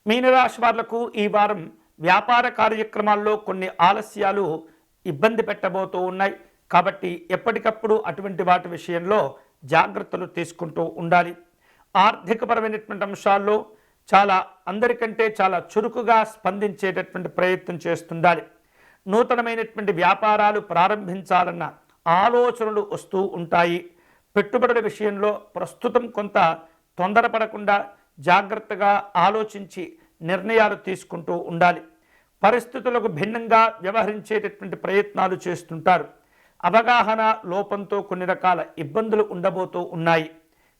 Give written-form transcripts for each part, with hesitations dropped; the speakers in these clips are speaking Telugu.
మీనరాశి వాళ్లకు ఈ వారం వ్యాపార కార్యక్రమాల్లో కొన్ని ఆలస్యాలు ఇబ్బంది పెట్టబోతూ ఉన్నాయి. కాబట్టి ఎప్పటికప్పుడు అటువంటి వాటి విషయంలో జాగ్రత్తలు తీసుకుంటూ ఉండాలి. ఆర్థికపరమైనటువంటి అంశాల్లో అందరికంటే చాలా చురుకుగా స్పందించేటటువంటి ప్రయత్నం చేస్తుండాలి. నూతనమైనటువంటి వ్యాపారాలు ప్రారంభించాలన్న ఆలోచనలు వస్తూ ఉంటాయి. పెట్టుబడుల విషయంలో ప్రస్తుతం కొంత తొందరపడకుండా జాగ్రత్తగా ఆలోచించి నిర్ణయాలు తీసుకుంటూ ఉండాలి. పరిస్థితులకు భిన్నంగా వ్యవహరించేటటువంటి ప్రయత్నాలు చేస్తుంటారు. అవగాహన లోపంతో కొన్ని రకాల ఇబ్బందులు ఉండబోతూ ఉన్నాయి.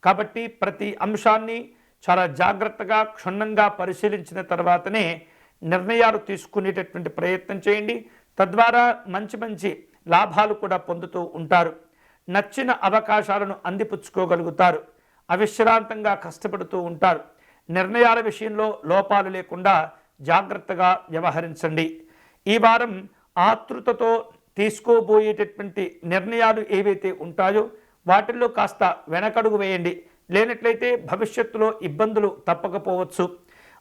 కాబట్టి ప్రతి అంశాన్ని చాలా జాగ్రత్తగా క్షుణ్ణంగా పరిశీలించిన తర్వాతనే నిర్ణయాలు తీసుకునేటటువంటి ప్రయత్నం చేయండి. తద్వారా మంచి మంచి లాభాలు కూడా పొందుతూ ఉంటారు. నచ్చిన అవకాశాలను అందిపుచ్చుకోగలుగుతారు. అవిశ్రాంతంగా కష్టపడుతూ ఉంటారు. నిర్ణయాల విషయంలో లోపాలు లేకుండా జాగ్రత్తగా వ్యవహరించండి. ఈ వారం ఆతృతతో తీసుకోబోయేటటువంటి నిర్ణయాలు ఏవైతే ఉంటాయో వాటిల్లో కాస్త వెనకడుగు వేయండి. లేనట్లయితే భవిష్యత్తులో ఇబ్బందులు తప్పకపోవచ్చు.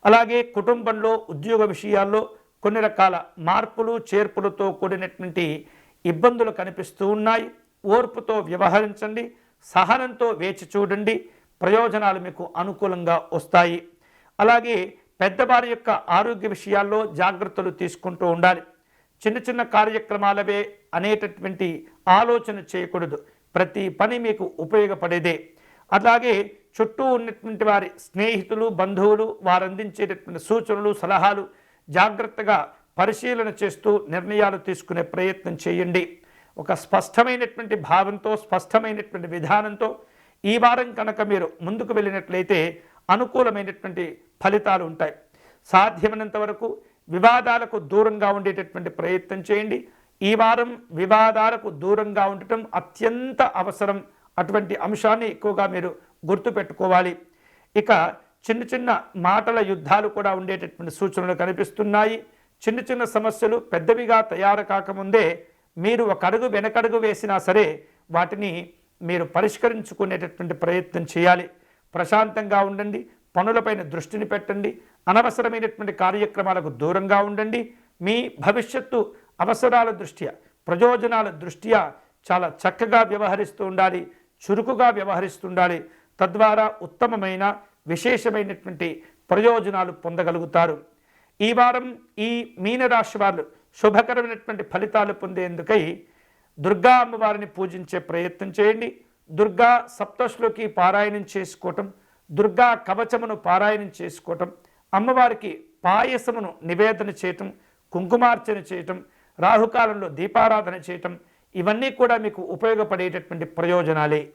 అలాగే కుటుంబంలో ఉద్యోగ విషయాల్లో కొన్ని రకాల మార్పులు చేర్పులతో కూడినటువంటి ఇబ్బందులు కనిపిస్తూ ఉన్నాయి. ఓర్పుతో వ్యవహరించండి. సహనంతో వేచి చూడండి. ప్రయోజనాలు మీకు అనుకూలంగా వస్తాయి. అలాగే పెద్దవారి యొక్క ఆరోగ్య విషయాల్లో జాగ్రత్తలు తీసుకుంటూ ఉండాలి. చిన్న చిన్న కార్యక్రమాలవే అనేటటువంటి ఆలోచన చేయకూడదు. ప్రతి పని మీకు ఉపయోగపడేదే. అలాగే చుట్టూ ఉన్నటువంటి వారి స్నేహితులు బంధువులు వారు అందించేటటువంటి సూచనలు సలహాలు జాగ్రత్తగా పరిశీలన చేస్తూ నిర్ణయాలు తీసుకునే ప్రయత్నం చేయండి. ఒక స్పష్టమైనటువంటి భావంతో స్పష్టమైనటువంటి విధానంతో ఈ వారం కనుక మీరు ముందుకు వెళ్ళినట్లయితే అనుకూలమైనటువంటి ఫలితాలు ఉంటాయి. సాధ్యమైనంత వరకు వివాదాలకు దూరంగా ఉండేటటువంటి ప్రయత్నం చేయండి. ఈ వారం వివాదాలకు దూరంగా ఉండటం అత్యంత అవసరం. అటువంటి అంశాన్ని ఎక్కువగా మీరు గుర్తుపెట్టుకోవాలి. ఇక చిన్న చిన్న మాటల యుద్ధాలు కూడా ఉండేటటువంటి సూచనలు కనిపిస్తున్నాయి. చిన్న చిన్న సమస్యలు పెద్దవిగా తయారు కాకముందే మీరు ఒక అడుగు వెనకడుగు వేసినా సరే వాటిని మీరు పరిష్కరించుకునేటటువంటి ప్రయత్నం చేయాలి. ప్రశాంతంగా ఉండండి. పనులపైన దృష్టిని పెట్టండి. అనవసరమైనటువంటి కార్యక్రమాలకు దూరంగా ఉండండి. మీ భవిష్యత్తు అవసరాల దృష్ట్యా ప్రయోజనాల దృష్ట్యా చాలా చక్కగా వ్యవహరిస్తూ ఉండాలి. చురుకుగా వ్యవహరిస్తుండాలి. తద్వారా ఉత్తమమైన విశేషమైనటువంటి ప్రయోజనాలు పొందగలుగుతారు. ఈ వారం ఈ మీనరాశి వారు శుభకరమైనటువంటి ఫలితాలు పొందేందుకై దుర్గా అమ్మవారిని పూజించే ప్రయత్నం చేయండి. దుర్గా సప్తశ్లోకి పారాయణం చేసుకోవటం, దుర్గా కవచమును పారాయణం చేసుకోవటం, అమ్మవారికి పాయసమును నివేదన చేయటం, కుంకుమార్చన చేయటం, రాహుకాలంలో దీపారాధన చేయటం, ఇవన్నీ కూడా మీకు ఉపయోగపడేటటువంటి ప్రయోజనాలే.